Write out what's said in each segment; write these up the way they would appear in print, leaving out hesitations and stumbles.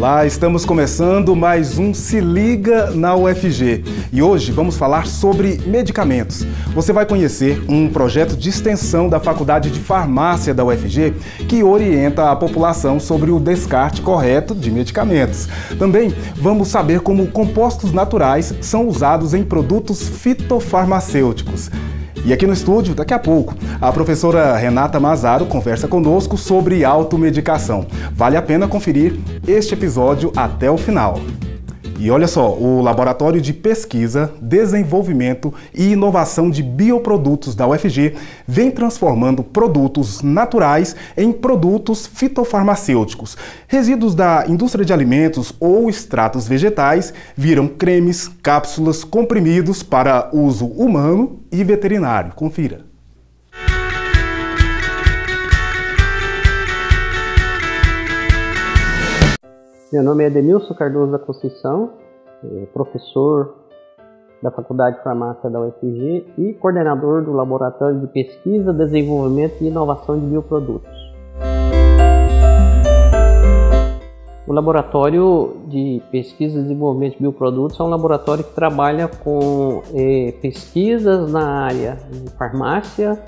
Olá, estamos começando mais um Se Liga na UFG e hoje vamos falar sobre medicamentos. Você vai conhecer um projeto de extensão da Faculdade de Farmácia da UFG que orienta a população sobre o descarte correto de medicamentos. Também vamos saber como compostos naturais são usados em produtos fitofarmacêuticos. E aqui no estúdio, daqui a pouco, a professora Renata Mazzaro conversa conosco sobre automedicação. Vale a pena conferir este episódio até o final. E olha só, o Laboratório de Pesquisa, Desenvolvimento e Inovação de Bioprodutos da UFG vem transformando produtos naturais em produtos fitofarmacêuticos. Resíduos da indústria de alimentos ou extratos vegetais viram cremes, cápsulas, comprimidos para uso humano e veterinário. Confira. Meu nome é Edemilson Cardoso da Conceição, professor da Faculdade de Farmácia da UFG e coordenador do Laboratório de Pesquisa, Desenvolvimento e Inovação de Bioprodutos. O Laboratório de Pesquisa e Desenvolvimento de Bioprodutos é um laboratório que trabalha com pesquisas na área de farmácia,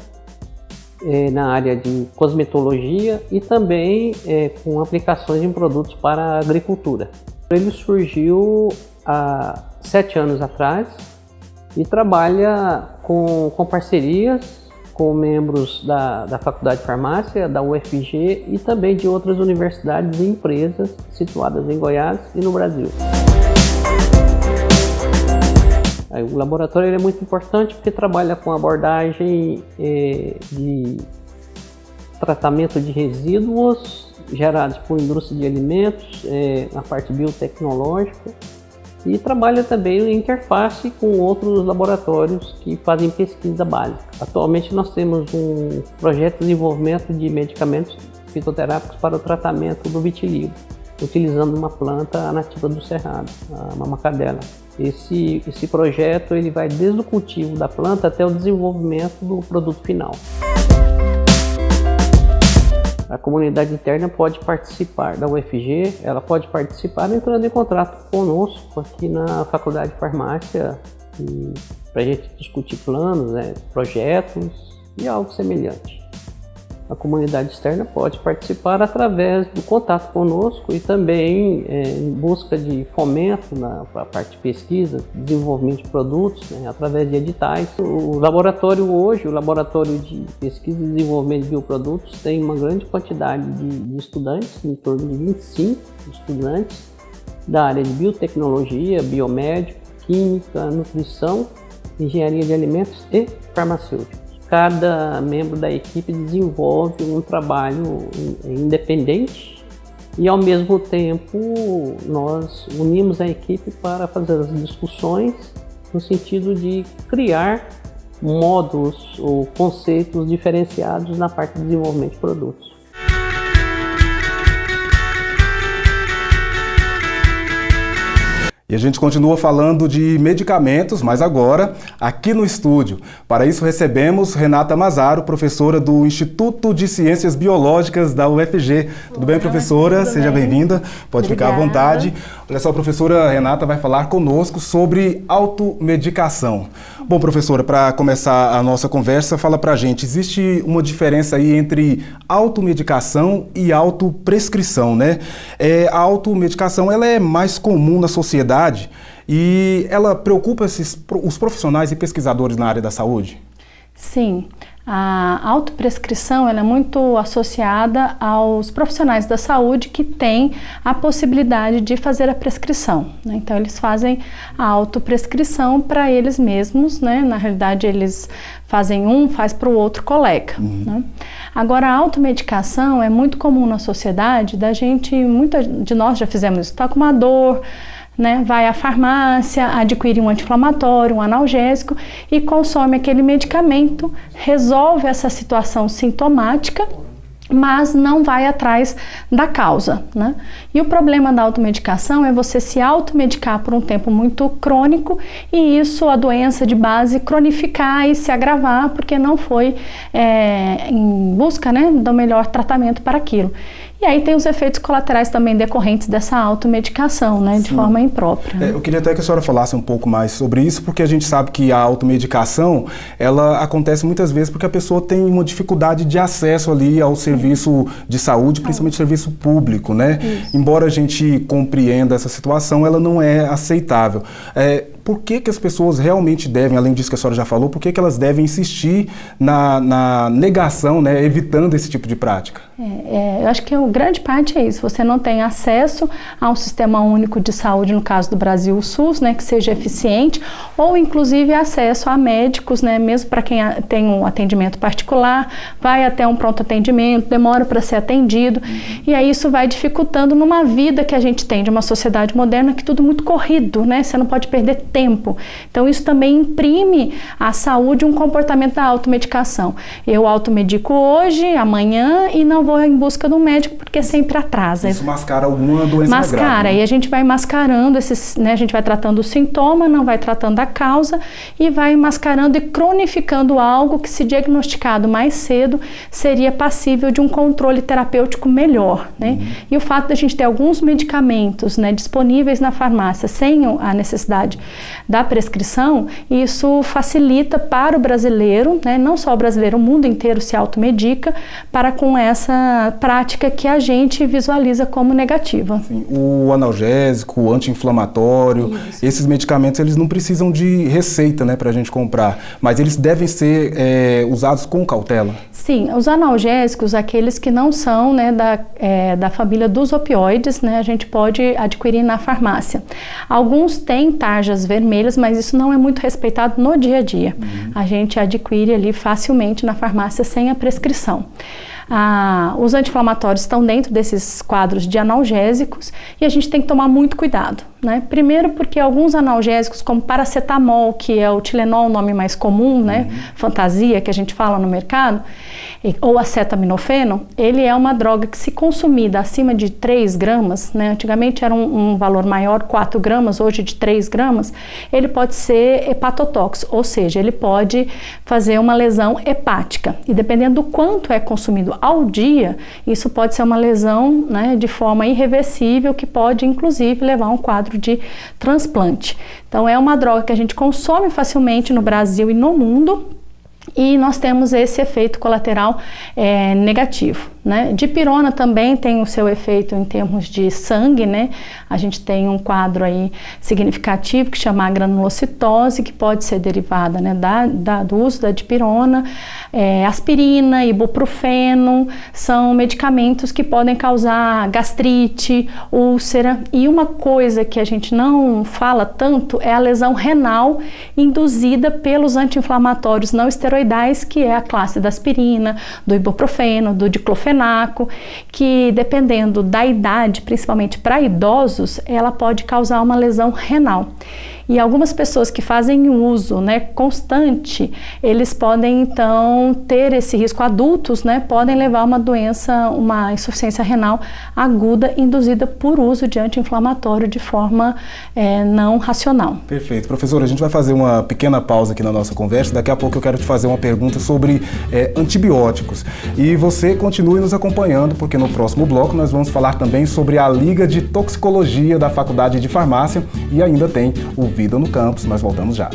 na área de cosmetologia e também com aplicações em produtos para a agricultura. Ele surgiu há 7 anos atrás e trabalha com parcerias com membros da Faculdade de Farmácia, da UFG e também de outras universidades e empresas situadas em Goiás e no Brasil. O laboratório é muito importante porque trabalha com abordagem de tratamento de resíduos gerados por indústria de alimentos, na parte biotecnológica, e trabalha também em interface com outros laboratórios que fazem pesquisa básica. Atualmente nós temos um projeto de desenvolvimento de medicamentos fitoterápicos para o tratamento do vitiligo, utilizando uma planta nativa do Cerrado, a mamacadela. Esse projeto ele vai desde o cultivo da planta até o desenvolvimento do produto final. A comunidade interna pode participar da UFG, ela pode participar entrando em contato conosco aqui na Faculdade de Farmácia para a gente discutir planos, projetos e algo semelhante. A comunidade externa pode participar através do contato conosco e também em busca de fomento na parte de pesquisa, desenvolvimento de produtos, através de editais. O laboratório hoje, o Laboratório de Pesquisa e Desenvolvimento de Bioprodutos, tem uma grande quantidade de estudantes, em torno de 25 estudantes, da área de biotecnologia, biomédico, química, nutrição, engenharia de alimentos e farmacêutica. Cada membro da equipe desenvolve um trabalho independente e, ao mesmo tempo, nós unimos a equipe para fazer as discussões no sentido de criar módulos ou conceitos diferenciados na parte de desenvolvimento de produtos. E a gente continua falando de medicamentos, mas agora aqui no estúdio. Para isso recebemos Renata Mazzaro, professora do Instituto de Ciências Biológicas da UFG. Tudo bem, professora? Seja bem-vinda. Pode ficar à vontade. Olha só, a professora Renata vai falar conosco sobre automedicação. Bom, professora, para começar a nossa conversa, fala pra gente, existe uma diferença aí entre automedicação e autoprescrição, né? A automedicação, ela é mais comum na sociedade e ela preocupa os profissionais e pesquisadores na área da saúde? Sim, a autoprescrição ela é muito associada aos profissionais da saúde que têm a possibilidade de fazer a prescrição, né? Então eles fazem a autoprescrição para eles mesmos, né? Na realidade eles fazem faz para o outro colega, né? Agora a automedicação é muito comum na sociedade, muita de nós já fizemos isso, está com uma dor, né, vai à farmácia, adquire um anti-inflamatório, um analgésico e consome aquele medicamento, resolve essa situação sintomática, mas não vai atrás da causa, né? E o problema da automedicação é você se automedicar por um tempo muito crônico e isso, a doença de base, cronificar e se agravar porque não foi em busca, né, do melhor tratamento para aquilo. E aí tem os efeitos colaterais também decorrentes dessa automedicação, né, de forma imprópria. Eu queria até que a senhora falasse um pouco mais sobre isso, porque a gente sabe que a automedicação, ela acontece muitas vezes porque a pessoa tem uma dificuldade de acesso ali ao serviço de saúde, principalmente serviço público, né? Isso. Embora a gente compreenda essa situação, ela não é aceitável. Por que as pessoas realmente devem, além disso que a senhora já falou, por que elas devem insistir na negação, né, evitando esse tipo de prática? Eu acho que a grande parte é isso, você não tem acesso a um sistema único de saúde, no caso do Brasil, o SUS, né, que seja eficiente, ou inclusive acesso a médicos, né, mesmo para quem tem um atendimento particular, vai até um pronto atendimento, demora para ser atendido, e aí isso vai dificultando numa vida que a gente tem de uma sociedade moderna que tudo muito corrido, né, você não pode perder tempo. Então isso também imprime à saúde um comportamento da automedicação. Eu automedico hoje, amanhã e não vou em busca do médico porque sempre atrasa. Isso mascara alguma doença grave. Mascara, e a gente vai mascarando esses, né, a gente vai tratando o sintoma, não vai tratando a causa e vai mascarando e cronificando algo que, se diagnosticado mais cedo, seria passível de um controle terapêutico melhor, né? E o fato de a gente ter alguns medicamentos, né, disponíveis na farmácia sem a necessidade da prescrição, isso facilita para o brasileiro, né, não só o brasileiro, o mundo inteiro se automedica para com essa prática que a gente visualiza como negativa. Sim, o analgésico, o anti-inflamatório, esses medicamentos eles não precisam de receita, né, para a gente comprar, mas eles devem ser usados com cautela. Sim, os analgésicos, aqueles que não são, né, da família dos opioides, né, a gente pode adquirir na farmácia. Alguns têm tarjas vermelhas, mas isso não é muito respeitado no dia a dia. A gente adquire ali facilmente na farmácia sem a prescrição. Os anti-inflamatórios estão dentro desses quadros de analgésicos e a gente tem que tomar muito cuidado, né? Primeiro porque alguns analgésicos, como paracetamol, que é o Tilenol, o nome mais comum, né? Fantasia, que a gente fala no mercado, ou acetaminofeno, ele é uma droga que, se consumida acima de 3 gramas, né? Antigamente era um valor maior, 4 gramas, hoje de 3 gramas, ele pode ser hepatotóxico, ou seja, ele pode fazer uma lesão hepática. E dependendo do quanto é consumido ao dia, isso pode ser uma lesão, né, de forma irreversível, que pode inclusive levar a um quadro de transplante. Então é uma droga que a gente consome facilmente no Brasil e no mundo, e nós temos esse efeito colateral negativo, né? Dipirona também tem o seu efeito em termos de sangue, né? A gente tem um quadro aí significativo que chama a granulocitose, que pode ser derivada, né, do uso da dipirona. Aspirina, ibuprofeno, são medicamentos que podem causar gastrite, úlcera, e uma coisa que a gente não fala tanto é a lesão renal induzida pelos anti-inflamatórios não esteroidais, que é a classe da aspirina, do ibuprofeno, do diclofenaco, que, dependendo da idade, principalmente para idosos, ela pode causar uma lesão renal. E algumas pessoas que fazem uso, né, constante, eles podem então ter esse risco. Adultos, né, podem levar uma doença, uma insuficiência renal aguda induzida por uso de anti-inflamatório de forma não racional. Perfeito. Professora, a gente vai fazer uma pequena pausa aqui na nossa conversa. Daqui a pouco eu quero te fazer uma pergunta sobre antibióticos. E você continue nos acompanhando, porque no próximo bloco nós vamos falar também sobre a Liga de Toxicologia da Faculdade de Farmácia e ainda tem o Vida no Campus. Nós voltamos já.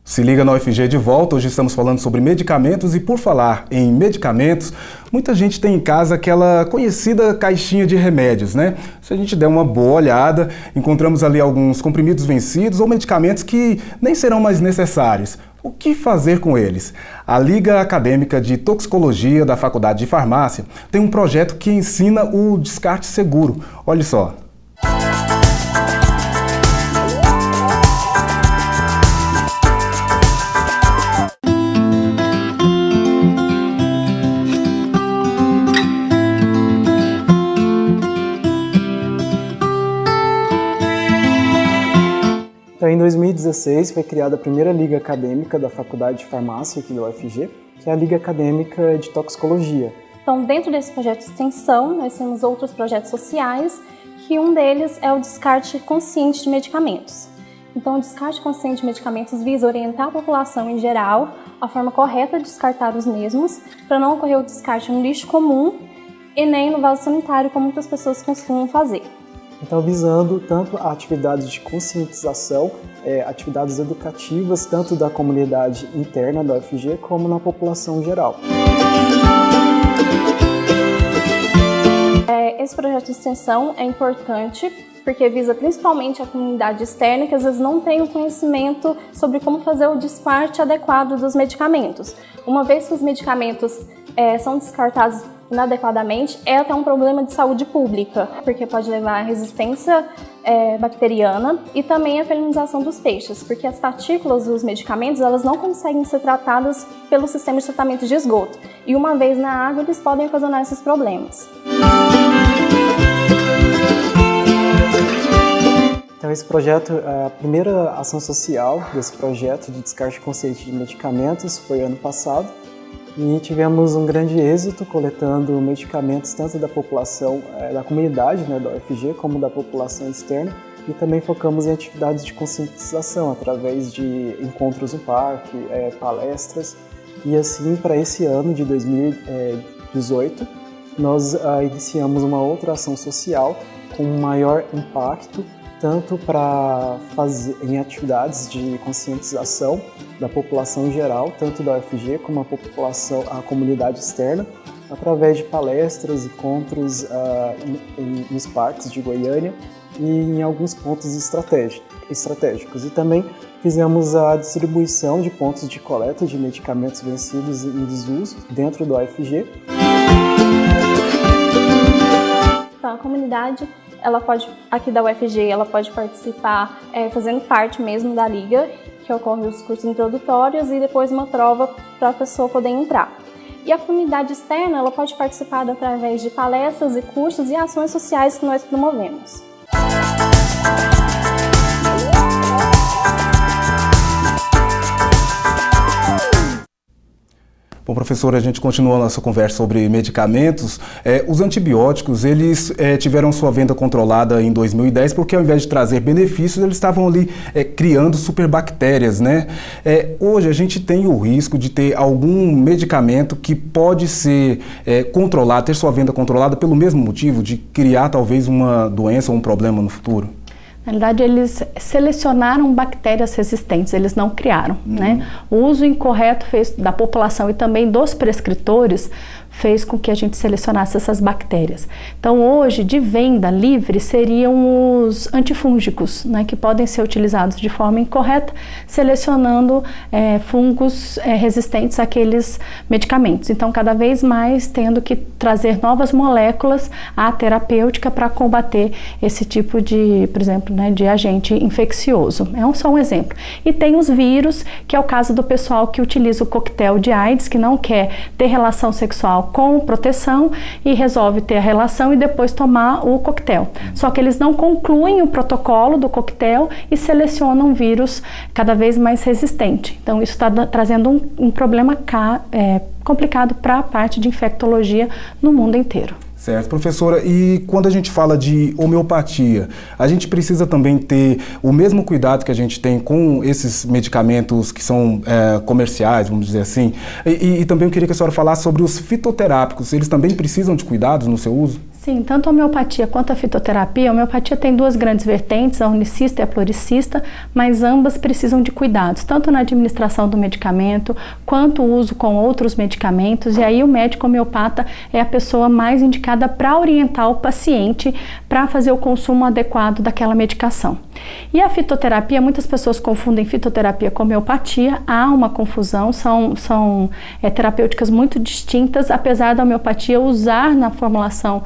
Se liga na UFG de volta. Hoje estamos falando sobre medicamentos e, por falar em medicamentos, muita gente tem em casa aquela conhecida caixinha de remédios, né? Se a gente der uma boa olhada, encontramos ali alguns comprimidos vencidos ou medicamentos que nem serão mais necessários. O que fazer com eles? A Liga Acadêmica de Toxicologia da Faculdade de Farmácia tem um projeto que ensina o descarte seguro. Olha só. Então, em 2016, foi criada a primeira Liga Acadêmica da Faculdade de Farmácia aqui da UFG, que é a Liga Acadêmica de Toxicologia. Então, dentro desse projeto de extensão, nós temos outros projetos sociais que um deles é o descarte consciente de medicamentos. Então, o descarte consciente de medicamentos visa orientar a população em geral a forma correta de descartar os mesmos, para não ocorrer o descarte no lixo comum e nem no vaso sanitário, como muitas pessoas costumam fazer. Então, visando tanto a atividades de conscientização, atividades educativas, tanto da comunidade interna da UFG, como na população geral. Esse projeto de extensão é importante porque visa principalmente a comunidade externa, que às vezes não tem o conhecimento sobre como fazer o descarte adequado dos medicamentos. Uma vez que os medicamentos são descartados inadequadamente, é até um problema de saúde pública, porque pode levar à resistência bacteriana e também à felinização dos peixes, porque as partículas dos medicamentos elas não conseguem ser tratadas pelo sistema de tratamento de esgoto, e uma vez na água eles podem ocasionar esses problemas. Então, esse projeto, a primeira ação social desse projeto de descarte consciente de medicamentos foi ano passado, e tivemos um grande êxito coletando medicamentos tanto da população, da comunidade, né, da UFG, como da população externa, e também focamos em atividades de conscientização através de encontros no parque, palestras, e assim para esse ano de 2018 nós iniciamos uma outra ação social com maior impacto, tanto para fazer em atividades de conscientização da população geral, tanto da UFG como a comunidade externa, através de palestras, encontros nos parques de Goiânia e em alguns pontos estratégicos. E também fizemos a distribuição de pontos de coleta de medicamentos vencidos em desuso dentro da UFG. Então, a comunidade aqui da UFG, ela pode participar fazendo parte mesmo da liga, que ocorre os cursos introdutórios e depois uma prova para a pessoa poder entrar. E a comunidade externa, ela pode participar através de palestras e cursos e ações sociais que nós promovemos. Bom, professora, a gente continua a nossa conversa sobre medicamentos. Os antibióticos, eles tiveram sua venda controlada em 2010 porque ao invés de trazer benefícios, eles estavam ali criando superbactérias, né? Hoje a gente tem o risco de ter algum medicamento que pode ser controlado, ter sua venda controlada pelo mesmo motivo de criar talvez uma doença ou um problema no futuro? Na realidade, eles selecionaram bactérias resistentes, eles não criaram, né? O uso incorreto da população e também dos prescritores fez com que a gente selecionasse essas bactérias. Então, hoje, de venda livre, seriam os antifúngicos, né, que podem ser utilizados de forma incorreta, selecionando fungos resistentes àqueles medicamentos. Então, cada vez mais tendo que trazer novas moléculas à terapêutica para combater esse tipo de, por exemplo, né, de agente infeccioso. Só um exemplo. E tem os vírus, que é o caso do pessoal que utiliza o coquetel de AIDS, que não quer ter relação sexual com proteção e resolve ter a relação e depois tomar o coquetel. Só que eles não concluem o protocolo do coquetel e selecionam um vírus cada vez mais resistente. Então isso está trazendo um problema complicado para a parte de infectologia no mundo inteiro. Certo, professora, e quando a gente fala de homeopatia, a gente precisa também ter o mesmo cuidado que a gente tem com esses medicamentos que são comerciais, vamos dizer assim, e também eu queria que a senhora falasse sobre os fitoterápicos, eles também precisam de cuidados no seu uso? Sim, tanto a homeopatia quanto a fitoterapia, a homeopatia tem duas grandes vertentes, a unicista e a pluricista, mas ambas precisam de cuidados, tanto na administração do medicamento, quanto o uso com outros medicamentos, e aí o médico homeopata é a pessoa mais indicada para orientar o paciente para fazer o consumo adequado daquela medicação. E a fitoterapia, muitas pessoas confundem fitoterapia com homeopatia, há uma confusão, são terapêuticas muito distintas, apesar da homeopatia usar na formulação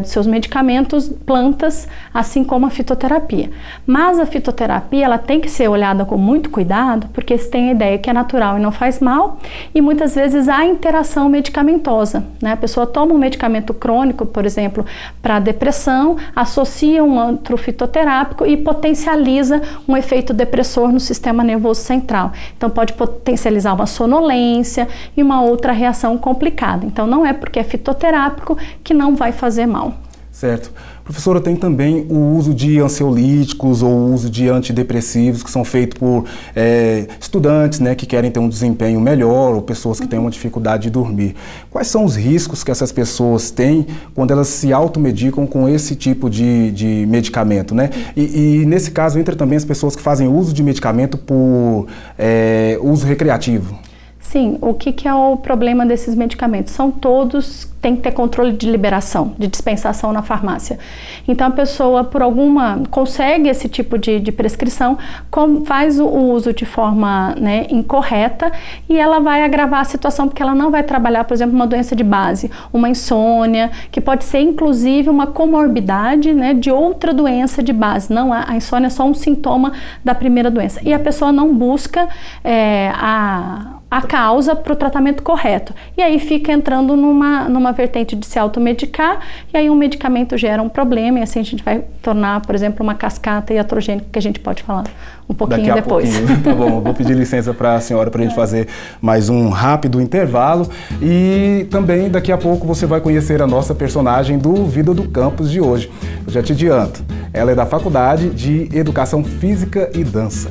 dos seus medicamentos plantas, assim como a fitoterapia. Mas a fitoterapia, ela tem que ser olhada com muito cuidado, porque se tem a ideia que é natural e não faz mal, e muitas vezes há interação medicamentosa, né? A pessoa toma um medicamento crônico, por exemplo, para depressão, associa um outro fitoterápico e potencializa um efeito depressor no sistema nervoso central. Então pode potencializar uma sonolência e uma outra reação complicada. Então não é porque é fitoterápico que não vai fazer mal. Certo. Professora, tem também o uso de ansiolíticos ou o uso de antidepressivos que são feitos por estudantes, né, que querem ter um desempenho melhor ou pessoas que têm uma dificuldade de dormir. Quais são os riscos que essas pessoas têm quando elas se automedicam com esse tipo de medicamento, né? E nesse caso entra também as pessoas que fazem uso de medicamento por uso recreativo. Sim, o que é o problema desses medicamentos? São todos, tem que ter controle de liberação, de dispensação na farmácia. Então a pessoa, por alguma, consegue esse tipo de prescrição, faz o uso de forma, né, incorreta, e ela vai agravar a situação, porque ela não vai trabalhar, por exemplo, uma doença de base, uma insônia, que pode ser inclusive uma comorbidade, né, de outra doença de base. Não, a insônia é só um sintoma da primeira doença. E a pessoa não busca a causa para o tratamento correto. E aí fica entrando numa vertente de se automedicar, e aí um medicamento gera um problema, e assim a gente vai tornar, por exemplo, uma cascata iatrogênica, que a gente pode falar um pouquinho depois. Pouquinho. Tá bom, vou pedir licença para a senhora para a gente fazer mais um rápido intervalo, e também daqui a pouco você vai conhecer a nossa personagem do Vida do Campus de hoje. Eu já te adianto, ela é da Faculdade de Educação Física e Dança.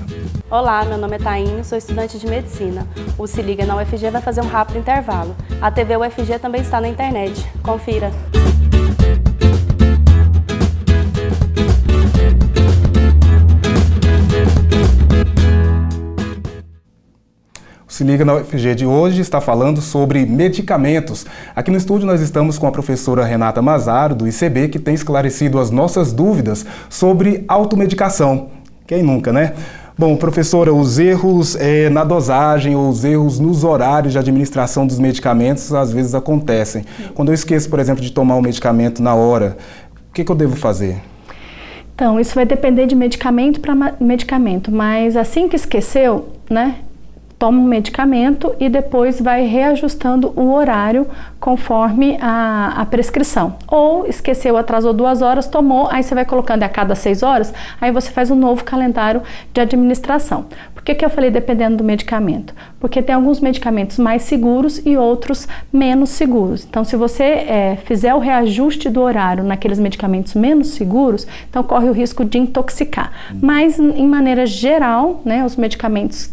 Olá, meu nome é Tainho, sou estudante de Medicina. O Se Liga na UFG vai fazer um rápido intervalo. A TV UFG também está na internet. Confira. O Se Liga na UFG de hoje está falando sobre medicamentos. Aqui no estúdio nós estamos com a professora Renata Mazaro, do ICB, que tem esclarecido as nossas dúvidas sobre automedicação. Quem nunca, né? Bom, professora, os erros na dosagem ou os erros nos horários de administração dos medicamentos às vezes acontecem. Quando eu esqueço, por exemplo, de tomar um medicamento na hora, o que eu devo fazer? Então, isso vai depender de medicamento para medicamento, mas assim que esqueceu, né, toma um medicamento e depois vai reajustando o horário conforme a prescrição. Ou esqueceu, atrasou 2 horas, tomou, aí você vai colocando a cada 6 horas, aí você faz um novo calendário de administração. Por que eu falei dependendo do medicamento? Porque tem alguns medicamentos mais seguros e outros menos seguros. Então, se você fizer o reajuste do horário naqueles medicamentos menos seguros, então corre o risco de intoxicar. Mas, em maneira geral, né, os medicamentos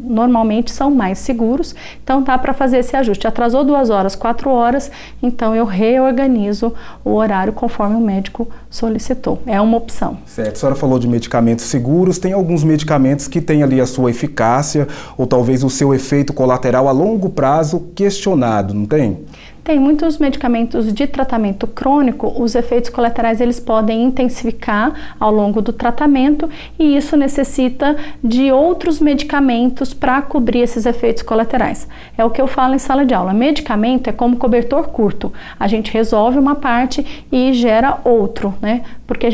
normalmente são mais seguros, então dá para fazer esse ajuste. Atrasou 2 horas, 4 horas, então eu reorganizo o horário conforme o médico solicitou. É uma opção. Certo. A senhora falou de medicamentos seguros, tem alguns medicamentos que têm ali a sua eficácia ou talvez o seu efeito colateral a longo prazo questionado, não tem? Tem muitos medicamentos de tratamento crônico, os efeitos colaterais eles podem intensificar ao longo do tratamento e isso necessita de outros medicamentos para cobrir esses efeitos colaterais. É o que eu falo em sala de aula. Medicamento é como cobertor curto. A gente resolve uma parte e gera outro, né? Porque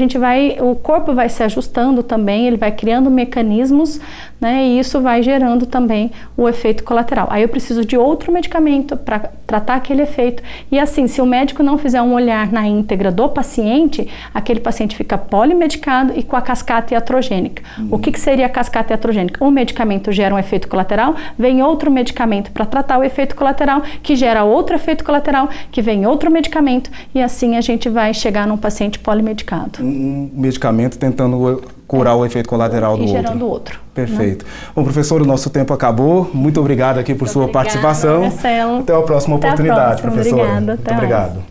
o corpo vai se ajustando também, ele vai criando mecanismos, né? E isso vai gerando também o efeito colateral. Aí eu preciso de outro medicamento para tratar aquele efeito. E assim, se o médico não fizer um olhar na íntegra do paciente, aquele paciente fica polimedicado e com a cascata iatrogênica. O que seria a cascata iatrogênica? Um medicamento gera um efeito colateral, vem outro medicamento para tratar o efeito colateral, que gera outro efeito colateral, que vem outro medicamento, e assim a gente vai chegar num paciente polimedicado. Um medicamento tentando curar o efeito colateral do outro. E gerando outro. Perfeito. Né? Bom, professor, o nosso tempo acabou. Muito obrigado aqui por sua participação. Marcelo. Até a próxima oportunidade, professora. Obrigada. Muito obrigado.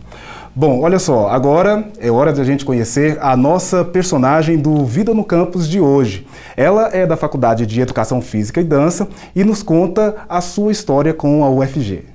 Bom, olha só, agora é hora de a gente conhecer a nossa personagem do Vida no Campus de hoje. Ela é da Faculdade de Educação Física e Dança e nos conta a sua história com a UFG.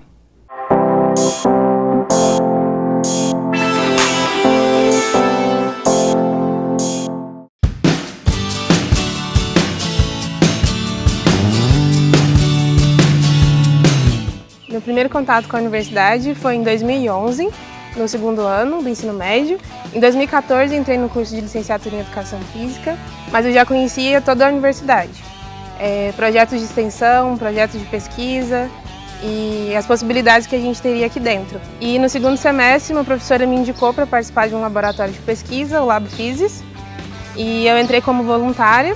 Meu primeiro contato com a universidade foi em 2011, no 2º ano do ensino médio. Em 2014 entrei no curso de licenciatura em Educação Física, mas eu já conhecia toda a universidade. Projetos de extensão, projetos de pesquisa e as possibilidades que a gente teria aqui dentro. E no 2º semestre, uma professora me indicou para participar de um laboratório de pesquisa, o Lab Physis, e eu entrei como voluntária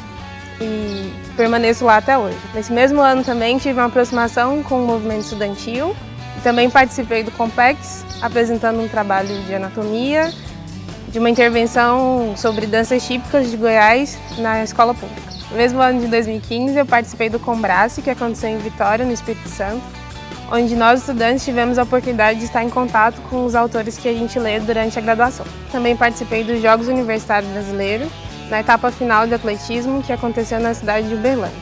e permaneço lá até hoje. Nesse mesmo ano também tive uma aproximação com o movimento estudantil e também participei do Compex, apresentando um trabalho de anatomia de uma intervenção sobre danças típicas de Goiás na escola pública. No mesmo ano de 2015, eu participei do Combrace, que aconteceu em Vitória, no Espírito Santo, onde nós, estudantes, tivemos a oportunidade de estar em contato com os autores que a gente lê durante a graduação. Também participei dos Jogos Universitários Brasileiros, na etapa final de atletismo, que aconteceu na cidade de Uberlândia,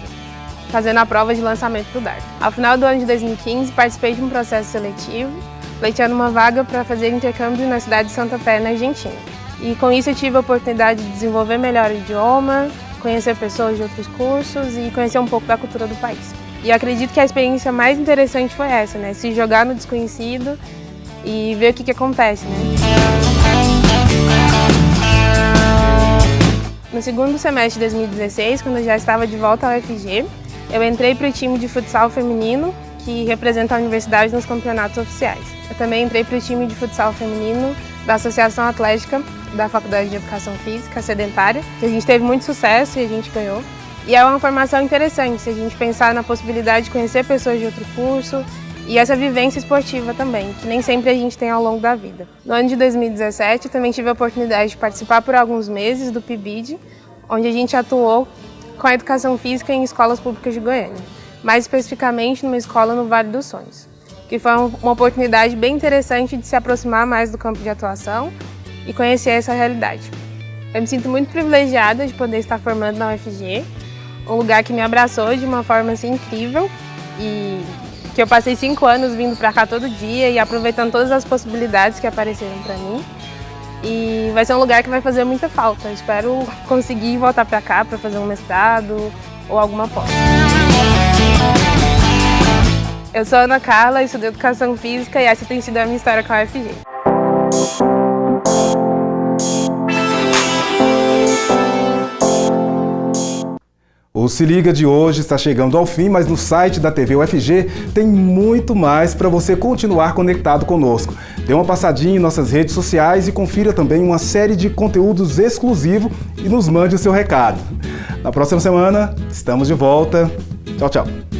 fazendo a prova de lançamento do dardo. Ao final do ano de 2015, participei de um processo seletivo, pleiteando uma vaga para fazer intercâmbio na cidade de Santa Fé, na Argentina. E com isso eu tive a oportunidade de desenvolver melhor o idioma, conhecer pessoas de outros cursos e conhecer um pouco da cultura do país. E acredito que a experiência mais interessante foi essa, né? Se jogar no desconhecido e ver o que acontece, né? No segundo semestre de 2016, quando eu já estava de volta ao UFG, eu entrei para o time de futsal feminino, que representa a universidade nos campeonatos oficiais. Eu também entrei para o time de futsal feminino da Associação Atlética da Faculdade de Educação Física, Sedentária, que a gente teve muito sucesso e a gente ganhou. E é uma formação interessante, se a gente pensar na possibilidade de conhecer pessoas de outro curso e essa vivência esportiva também, que nem sempre a gente tem ao longo da vida. No ano de 2017, eu também tive a oportunidade de participar por alguns meses do PIBID, onde a gente atuou com a educação física em escolas públicas de Goiânia, mais especificamente numa escola no Vale dos Sonhos, que foi uma oportunidade bem interessante de se aproximar mais do campo de atuação e conhecer essa realidade. Eu me sinto muito privilegiada de poder estar formando na UFG, um lugar que me abraçou de uma forma assim, incrível e que eu passei 5 anos vindo para cá todo dia e aproveitando todas as possibilidades que apareceram para mim. E vai ser um lugar que vai fazer muita falta. Eu espero conseguir voltar para cá para fazer um mestrado ou alguma pós. Eu sou a Ana Carla, estudo Educação Física e essa tem sido a minha história com a UFG. O Se Liga de hoje está chegando ao fim, mas no site da TV UFG tem muito mais para você continuar conectado conosco. Dê uma passadinha em nossas redes sociais e confira também uma série de conteúdos exclusivos e nos mande o seu recado. Na próxima semana, estamos de volta. Tchau, tchau.